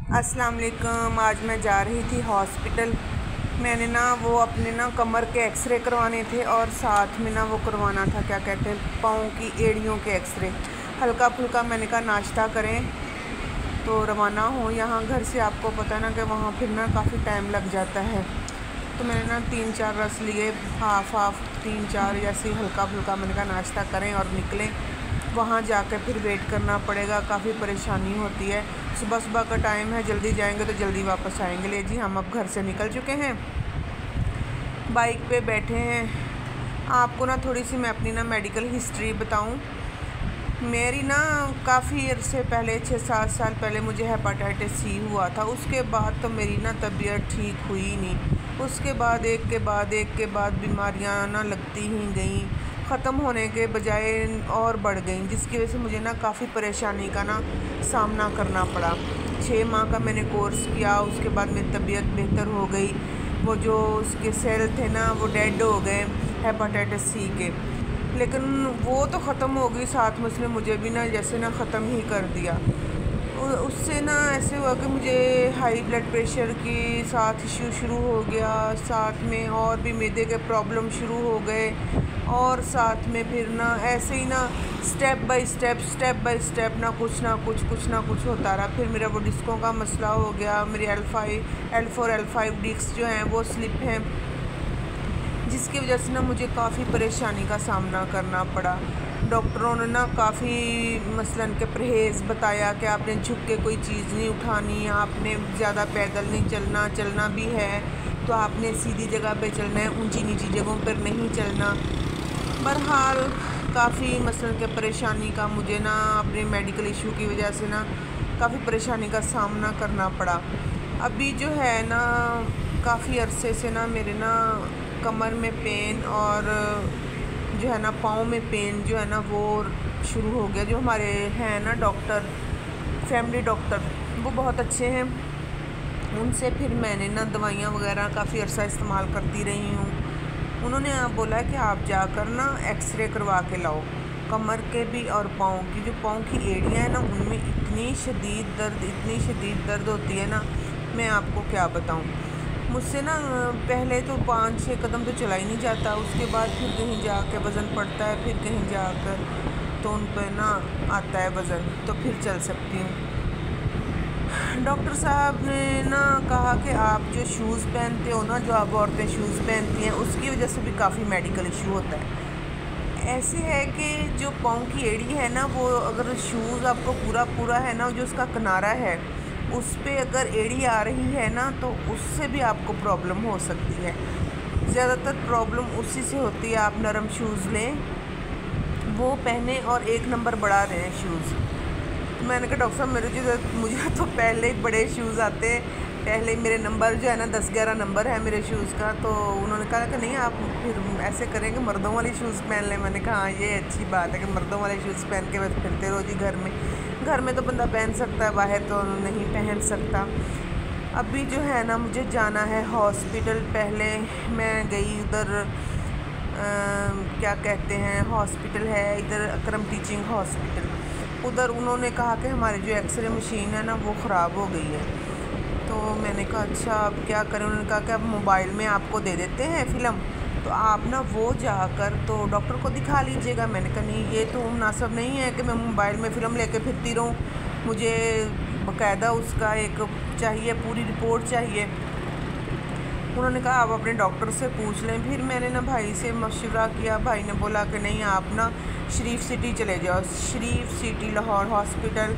अस्सलाम वालेकुम। आज मैं जा रही थी हॉस्पिटल। मैंने ना वो अपने ना कमर के एक्सरे करवाने थे और साथ में ना वो करवाना था, क्या कहते हैं, पाँव की एड़ियों के एक्सरे। हल्का फुल्का मैंने कहा नाश्ता करें तो रवाना हो। यहाँ घर से आपको पता है ना कि वहाँ फिर ना काफ़ी टाइम लग जाता है। तो मैंने ना 3-4 रस लिए, हाफ 3-4 जैसे हल्का फुल्का। मैंने कहा नाश्ता करें और निकलें। वहाँ जाकर फिर वेट करना पड़ेगा, काफ़ी परेशानी होती है। सुबह सुबह का टाइम है, जल्दी जाएंगे तो जल्दी वापस आएंगे। ले जी, हम अब घर से निकल चुके हैं, बाइक पे बैठे हैं। आपको ना थोड़ी सी मैं अपनी ना मेडिकल हिस्ट्री बताऊं। मेरी ना काफ़ी अरसे पहले 6-7 साल पहले मुझे हेपाटाइटिस सी हुआ था। उसके बाद तो मेरी ना तबीयत ठीक हुई नहीं। उसके बाद एक के बाद बीमारियां ना लगती ही गईं, ख़त्म होने के बजाय और बढ़ गई, जिसकी वजह से मुझे ना काफ़ी परेशानी का ना सामना करना पड़ा। 6 माह का मैंने कोर्स किया, उसके बाद मेरी तबीयत बेहतर हो गई। वो जो उसके सेल थे ना वो डेड हो गए हेपाटाइटिस सी के, लेकिन वो तो ख़त्म हो गई, साथ में उसने मुझे भी ना जैसे ना ख़त्म ही कर दिया। उससे ना ऐसे हुआ कि मुझे हाई ब्लड प्रेशर की साथ इशू शुरू हो गया, साथ में और भी मैदे के प्रॉब्लम शुरू हो गए, और साथ में फिर ना ऐसे ही ना स्टेप बाय स्टेप ना कुछ होता रहा। फिर मेरा वो डिस्कों का मसला हो गया, मेरी L4 L5 डिस्क जो हैं वो स्लिप हैं, जिसकी वजह से ना मुझे काफ़ी परेशानी का सामना करना पड़ा। डॉक्टरों ने ना काफ़ी मसलन के परहेज़ बताया कि आपने झुक के कोई चीज़ नहीं उठानी, आपने ज़्यादा पैदल नहीं चलना, चलना भी है तो आपने सीधी जगह पे चलना है, ऊंची नीची जगहों पर नहीं चलना। बहरहाल काफ़ी मसलन के परेशानी का मुझे ना अपने मेडिकल इशू की वजह से ना काफ़ी परेशानी का सामना करना पड़ा। अभी जो है ना काफ़ी अरसे से ना मेरे ना कमर में पेन और जो है ना पाँव में पेन जो है ना वो शुरू हो गया। जो हमारे हैं ना डॉक्टर, फैमिली डॉक्टर, वो बहुत अच्छे हैं। उनसे फिर मैंने ना दवाइयाँ वगैरह काफ़ी अरसा इस्तेमाल करती रही हूँ। उन्होंने बोला कि आप जाकर ना एक्सरे करवा के लाओ कमर के भी और पाँव की। जो पाँव की एड़ियाँ हैं ना उनमें इतनी शदीद दर्द होती है ना, मैं आपको क्या बताऊँ। मुझसे ना पहले तो 5-6 कदम तो चला ही नहीं जाता, उसके बाद फिर कहीं जाकर वज़न पड़ता है, फिर कहीं जाकर तो उन पर ना आता है वज़न, तो फिर चल सकती हूँ। डॉक्टर साहब ने ना कहा कि आप जो शूज़ पहनते हो ना, जो आप औरतें शूज़ पहनती हैं, उसकी वजह से भी काफ़ी मेडिकल इशू होता है। ऐसे है कि जो पाँव की एड़ी है ना, वो अगर शूज़ आपको पूरा है ना, जो उसका किनारा है उस पे अगर एड़ी आ रही है ना तो उससे भी आपको प्रॉब्लम हो सकती है। ज़्यादातर प्रॉब्लम उसी से होती है। आप नरम शूज़ लें, वो पहने और 1 नंबर बढ़ा रहे हैं शूज़। तो मैंने कहा डॉक्टर साहब मुझे तो पहले ही बड़े शूज़ आते हैं, पहले मेरे नंबर जो है ना 10-11 नंबर है मेरे शूज़ का। तो उन्होंने कहा कि नहीं आप फिर ऐसे करेंगे, मर्दों वाली शूज़ पहन लें। मैंने कहा हाँ, ये अच्छी बात है कि मर्दों वाले शूज़ पहन के बस फिरते रहो जी। घर में तो बंदा पहन सकता है, बाहर तो नहीं पहन सकता। अभी जो है ना मुझे जाना है हॉस्पिटल। पहले मैं गई उधर, क्या कहते हैं, हॉस्पिटल है इधर अकरम टीचिंग हॉस्पिटल। उधर उन्होंने कहा कि हमारी जो एक्सरे मशीन है ना वो ख़राब हो गई है। तो मैंने कहा अच्छा अब क्या करें। उन्होंने कहा कि अब मोबाइल में आपको दे देते हैं फ़िल्म, तो आप ना वो जाकर तो डॉक्टर को दिखा लीजिएगा। मैंने कहा नहीं, ये तो मुनासिब नहीं है कि मैं मोबाइल में फ़िल्म लेके फिरती रहूँ, मुझे बाकायदा उसका एक चाहिए, पूरी रिपोर्ट चाहिए। उन्होंने कहा आप अपने डॉक्टर से पूछ लें। फिर मैंने ना भाई से मशवरा किया, भाई ने बोला कि नहीं आप ना शरीफ सिटी चले जाओ, शरीफ सिटी लाहौर हॉस्पिटल।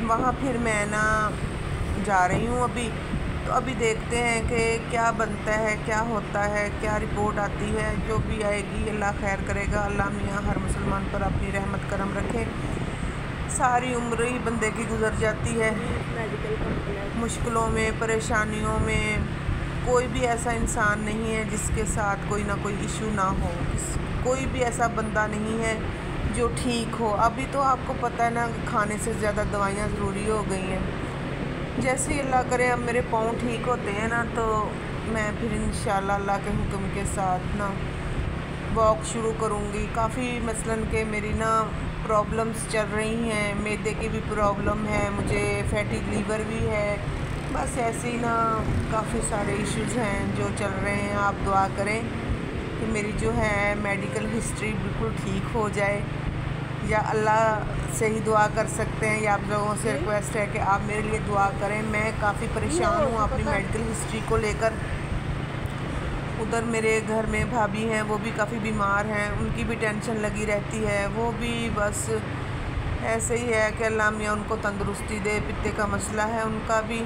वहाँ फिर मैं ना जा रही हूँ अभी। तो अभी देखते हैं कि क्या बनता है, क्या होता है, क्या रिपोर्ट आती है। जो भी आएगी अल्लाह खैर करेगा। अल्लाह मियाँ हर मुसलमान पर अपनी रहमत करम रखे। सारी उम्र ही बंदे की गुजर जाती है मुश्किलों में, परेशानियों में। कोई भी ऐसा इंसान नहीं है जिसके साथ कोई ना कोई इशू ना हो, कोई भी ऐसा बंदा नहीं है जो ठीक हो। अभी तो आपको पता है ना, खाने से ज़्यादा दवाइयाँ ज़रूरी हो गई हैं। जैसे ही अल्लाह करे अब मेरे पाँव ठीक होते हैं ना, तो मैं फिर इंशाल्लाह अल्लाह के हुक्म के साथ ना वॉक शुरू करूँगी। काफ़ी मसलन के मेरी ना प्रॉब्लम्स चल रही हैं, मैदे की भी प्रॉब्लम है, मुझे फैटी लीवर भी है, बस ऐसे ही ना काफ़ी सारे इश्यूज़ हैं जो चल रहे हैं। आप दुआ करें कि मेरी जो है मेडिकल हिस्ट्री बिल्कुल ठीक हो जाए, या अल्लाह से ही दुआ कर सकते हैं, या आप लोगों से रिक्वेस्ट है कि आप मेरे लिए दुआ करें। मैं काफ़ी परेशान हूँ अपनी मेडिकल हिस्ट्री को लेकर। उधर मेरे घर में भाभी हैं, वो भी काफ़ी बीमार हैं, उनकी भी टेंशन लगी रहती है। वो भी बस ऐसे ही है कि अल्लाह मियाँ उनको तंदुरुस्ती दे। पित्ते का मसला है उनका भी,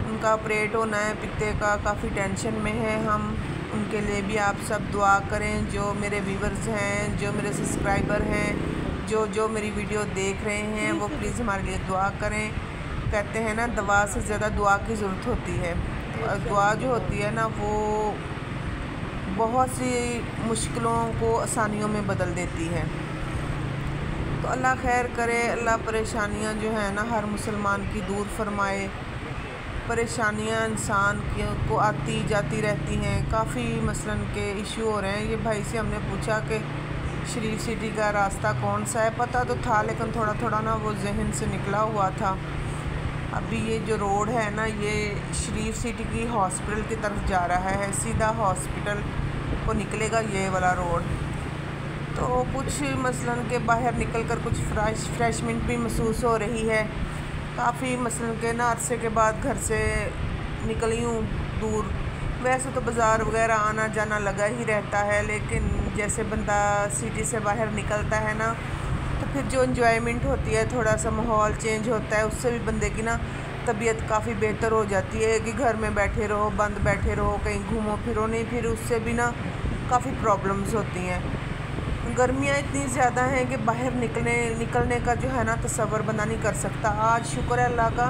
उनका ऑपरेट होना है पित्ते का, काफ़ी टेंशन में है हम। उनके लिए भी आप सब दुआ करें। जो मेरे व्यूवर्स हैं, जो मेरे सब्सक्राइबर हैं, जो मेरी वीडियो देख रहे हैं, वो प्लीज़ हमारे लिए दुआ करें। कहते हैं ना, दवा से ज़्यादा दुआ की ज़रूरत होती है। दुआ जो होती है ना, वो बहुत सी मुश्किलों को आसानियों में बदल देती है। तो अल्लाह खैर करे, अल्लाह परेशानियां जो है ना हर मुसलमान की दूर फरमाए। परेशानियां इंसान को आती जाती रहती हैं, काफ़ी मसलन के इशू हो रहे हैं। ये भाई से हमने पूछा कि शरीफ सिटी का रास्ता कौन सा है, पता तो था लेकिन थोड़ा थोड़ा ना वो जहन से निकला हुआ था। अभी ये जो रोड है ना, ये शरीफ सिटी की हॉस्पिटल की तरफ जा रहा है, सीधा हॉस्पिटल को निकलेगा ये वाला रोड। तो कुछ मसलन के बाहर निकल कर कुछ फ्रेशमेंट भी महसूस हो रही है। काफ़ी मसलन के ना अरसे के बाद घर से निकली हूँ दूर। वैसे तो बाज़ार वगैरह आना जाना लगा ही रहता है, लेकिन जैसे बंदा सिटी से बाहर निकलता है ना, तो फिर जो इन्जॉयमेंट होती है, थोड़ा सा माहौल चेंज होता है, उससे भी बंदे की ना तबीयत काफ़ी बेहतर हो जाती है। कि घर में बैठे रहो, बंद बैठे रहो, कहीं घूमो फिरो नहीं, फिर उससे भी ना काफ़ी प्रॉब्लम्स होती हैं। गर्मियाँ इतनी ज़्यादा हैं कि बाहर निकलने का जो है ना तसव्वुर बंदा नहीं कर सकता। आज शुक्र है अल्लाह का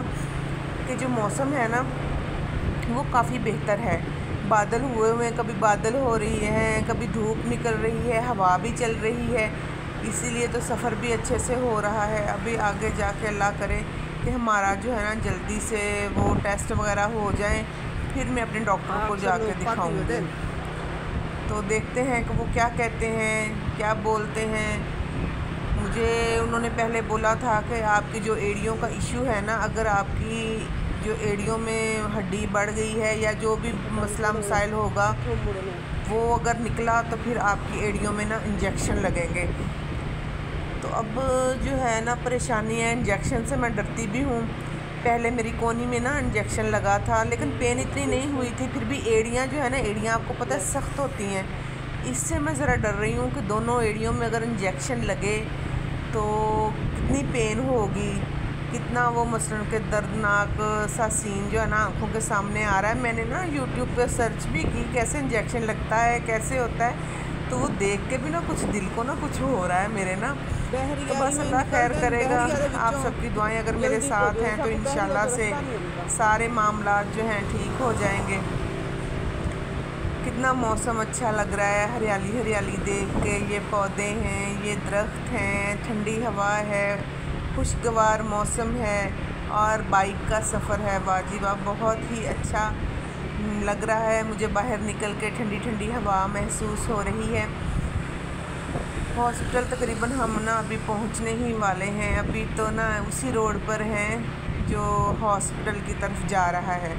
कि जो मौसम है ना वो काफ़ी बेहतर है। बादल हुए हुए, कभी बादल हो रही है, कभी धूप निकल रही है, हवा भी चल रही है, इसीलिए तो सफ़र भी अच्छे से हो रहा है। अभी आगे जाके अल्लाह करे कि हमारा जो है ना जल्दी से वो टेस्ट वगैरह हो जाएं, फिर मैं अपने डॉक्टर को जाके दिखाऊंगी। तो देखते हैं कि वो क्या कहते हैं, क्या बोलते हैं। मुझे उन्होंने पहले बोला था कि आपकी जो एड़ियों का इशू है ना, अगर आपकी जो एड़ियों में हड्डी बढ़ गई है या जो भी मसला मसाइल होगा वो अगर निकला तो फिर आपकी एड़ियों में ना इंजेक्शन लगेंगे। तो अब जो है ना परेशानी है, इंजेक्शन से मैं डरती भी हूँ। पहले मेरी कोहनी में ना इंजेक्शन लगा था, लेकिन पेन इतनी नहीं हुई थी। फिर भी एड़ियाँ जो है ना, एड़ियाँ आपको पता है सख्त होती हैं, इससे मैं ज़रा डर रही हूँ कि दोनों एड़ियों में अगर इंजेक्शन लगे तो कितनी पेन होगी, कितना वो मसलन के दर्दनाक सा सीन जो है ना आँखों के सामने आ रहा है। मैंने ना यूट्यूब पे सर्च भी की कैसे इंजेक्शन लगता है, कैसे होता है, तो वो देख के भी ना कुछ दिल को ना कुछ हो रहा है मेरे ना। तो बस अल्लाह खैर करेगा। आप सबकी दुआएं अगर मेरे साथ हैं तो इंशाल्लाह से सारे मामलात जो हैं ठीक हो जाएंगे। कितना मौसम अच्छा लग रहा है, हरियाली हरियाली देख के। ये पौधे हैं, ये दरख्त हैं, ठंडी हवा है, खुशगवार मौसम है और बाइक का सफ़र है वाजिब। बहुत ही अच्छा लग रहा है मुझे, बाहर निकल के ठंडी ठंडी हवा महसूस हो रही है। हॉस्पिटल तकरीबन हम ना अभी पहुंचने ही वाले हैं। अभी तो ना उसी रोड पर हैं जो हॉस्पिटल की तरफ जा रहा है।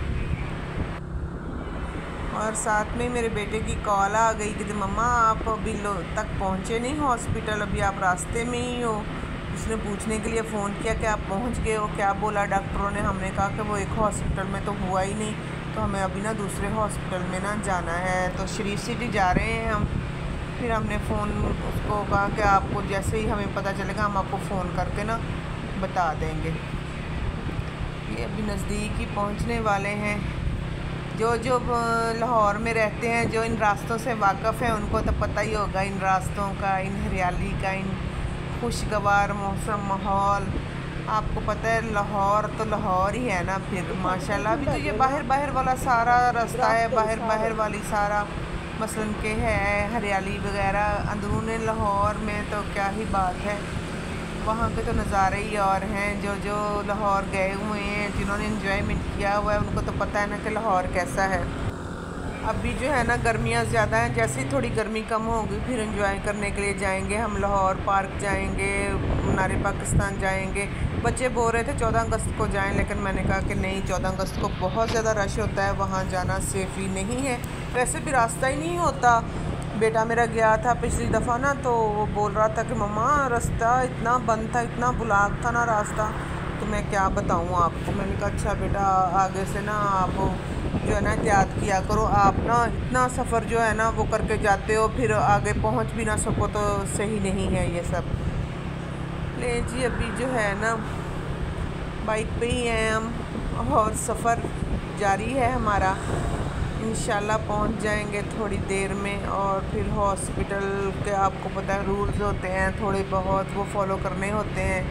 और साथ में मेरे बेटे की कॉल आ गई कि मम्मा आप अभी तक पहुंचे नहीं हॉस्पिटल, अभी आप रास्ते में ही हो। उसने पूछने के लिए फ़ोन किया कि आप पहुंच गए हो, क्या बोला डॉक्टरों ने। हमने कहा कि वो एक हॉस्पिटल में तो हुआ ही नहीं, तो हमें अभी ना दूसरे हॉस्पिटल में ना जाना है। तो शरीफ सिटी जा रहे हैं हम। फिर हमने फ़ोन उसको कहा कि आपको जैसे ही हमें पता चलेगा हम आपको फ़ोन करके ना बता देंगे। ये अभी नज़दीक ही पहुंचने वाले हैं। जो लाहौर में रहते हैं, जो इन रास्तों से वाक़फ़ हैं, उनको तो पता ही होगा इन रास्तों का, इन हरियाली का, इन खुशगवार मौसम माहौल। आपको पता है लाहौर तो लाहौर ही है ना। फिर माशाल्लाह अभी तो ये बाहर वाला सारा रास्ता है, बाहर वाली सारा मसलन के है हरियाली वगैरह। अंदरून लाहौर में तो क्या ही बात है, वहाँ के तो नज़ारे ही और हैं। जो लाहौर गए हुए हैं, जिन्होंने एंजॉयमेंट किया हुआ है, उनको तो पता है ना कि लाहौर कैसा है। अभी जो है ना गर्मियाँ ज़्यादा हैं, जैसे ही थोड़ी गर्मी कम होगी फिर एंजॉय करने के लिए जाएंगे हम। लाहौर पार्क जाएंगे, मीनार पाकिस्तान जाएंगे। बच्चे बोल रहे थे 14 अगस्त को जाएं, लेकिन मैंने कहा कि नहीं, 14 अगस्त को बहुत ज़्यादा रश होता है, वहाँ जाना सेफ ही नहीं है। वैसे भी रास्ता ही नहीं होता। बेटा मेरा गया था पिछली दफ़ा ना, तो वो बोल रहा था कि मम्मा रास्ता इतना बंद था, इतना ब्लॉक था ना रास्ता, तो मैं क्या बताऊँ आपको। मैंने कहा अच्छा बेटा, आगे से ना आप जो है ना एहतियात किया करो। आप ना इतना सफ़र जो है ना वो करके जाते हो, फिर आगे पहुंच भी ना सको तो सही नहीं है ये सब। ले जी, अभी जो है ना बाइक पे ही हैं हम और सफ़र जारी है हमारा। इंशाल्लाह पहुंच जाएंगे थोड़ी देर में। और फिर हॉस्पिटल के आपको पता है रूल्स होते हैं थोड़े बहुत, वो फॉलो करने होते हैं,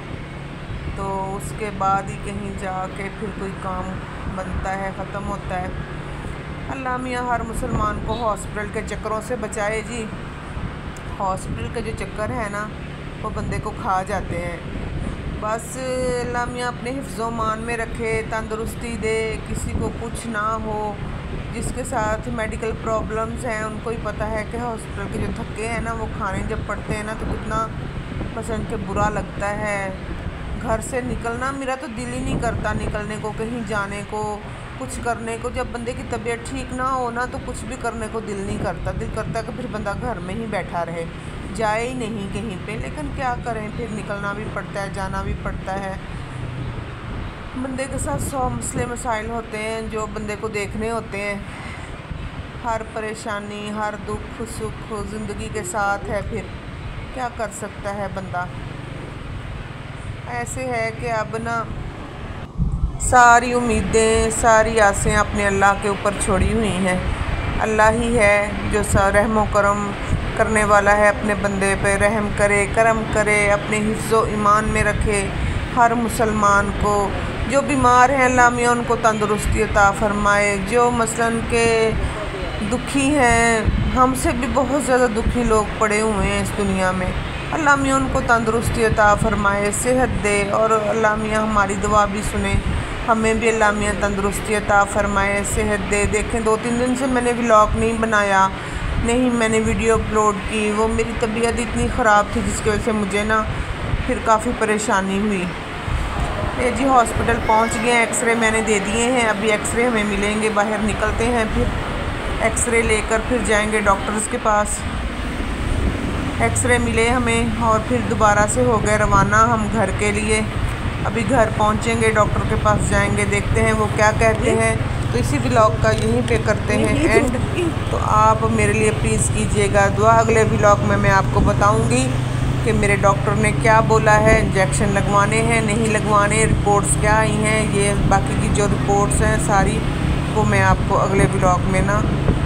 तो उसके बाद ही कहीं जाके फिर कोई काम बनता है, ख़त्म होता है। अल्लाह मियाँ हर मुसलमान को हॉस्पिटल के चक्करों से बचाए जी। हॉस्पिटल के जो चक्कर है ना वो बंदे को खा जाते हैं। बस अल्लाह मियाँ अपने हिफ्ज़ो मान में रखे, तंदुरुस्ती दे, किसी को कुछ ना हो। जिसके साथ मेडिकल प्रॉब्लम्स हैं उनको ही पता है कि हॉस्पिटल के जो थक्के हैं ना वो खाने जब पड़ते हैं ना तो कितना पसंद के बुरा लगता है। घर से निकलना मेरा तो दिल ही नहीं करता, निकलने को, कहीं जाने को, कुछ करने को। जब बंदे की तबीयत ठीक ना हो ना तो कुछ भी करने को दिल नहीं करता। दिल करता है कि फिर बंदा घर में ही बैठा रहे, जाए ही नहीं कहीं पे। लेकिन क्या करें, फिर निकलना भी पड़ता है, जाना भी पड़ता है। बंदे के साथ 100 मसले मसाइल होते हैं जो बंदे को देखने होते हैं। हर परेशानी, हर दुख सुख ज़िंदगी के साथ है, फिर क्या कर सकता है बंदा। ऐसे है कि अब ना सारी उम्मीदें, सारी आसें अपने अल्लाह के ऊपर छोड़ी हुई हैं। अल्लाह ही है जो रहम करम करने वाला है, अपने बंदे पे रहम करे, करम करे, अपने हिफ्ज़ो ईमान में रखे हर मुसलमान को। जो बीमार हैं अल्लाह मियाँ उनको तंदुरुस्ती अता फ़रमाए। जो मसलन के दुखी हैं, हमसे भी बहुत ज़्यादा दुखी लोग पड़े हुए हैं इस दुनिया में, अल्लाह मियाँ उनको तंदुरुस्ती अता फ़रमाए, सेहत दे। और अल्लाह मियाँ हमारी दुआ भी सुने, हमें भी अल्लाह मियाँ तंदुरुस्ती अता फ़रमाए, सेहत दे। देखें 2-3 दिन से मैंने व्लॉग नहीं बनाया, नहीं मैंने वीडियो अपलोड की। वो मेरी तबीयत इतनी ख़राब थी जिसकी वजह से मुझे ना फिर काफ़ी परेशानी हुई। ये जी हॉस्पिटल पहुंच गए हैं, एक्सरे मैंने दे दिए हैं। अभी एक्सरे हमें मिलेंगे, बाहर निकलते हैं, फिर एक्सरे लेकर फिर जाएंगे डॉक्टर्स के पास। एक्सरे मिले हमें और फिर दोबारा से हो गए रवाना हम घर के लिए। अभी घर पहुंचेंगे, डॉक्टर के पास जाएंगे, देखते हैं वो क्या कहते हैं। तो इसी व्लॉग का यहीं पे करते हैं एंड। तो आप मेरे लिए प्लीज़ कीजिएगा दुआ। अगले व्लॉग में मैं आपको बताऊंगी कि मेरे डॉक्टर ने क्या बोला है, इंजेक्शन लगवाने हैं नहीं लगवाने, रिपोर्ट्स क्या आई हैं, ये बाकी की जो रिपोर्ट्स हैं सारी वो मैं आपको अगले व्लॉग में ना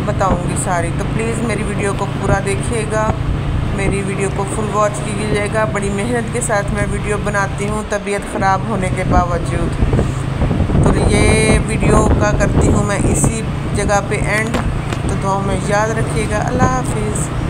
बताऊंगी सारी। तो प्लीज़ मेरी वीडियो को पूरा देखिएगा, मेरी वीडियो को फुल वॉच कीजिएगा। बड़ी मेहनत के साथ मैं वीडियो बनाती हूँ तबीयत ख़राब होने के बावजूद। तो ये वीडियो का करती हूँ मैं इसी जगह पे एंड। तो दुआ में याद रखिएगा। अल्लाह हाफिज़।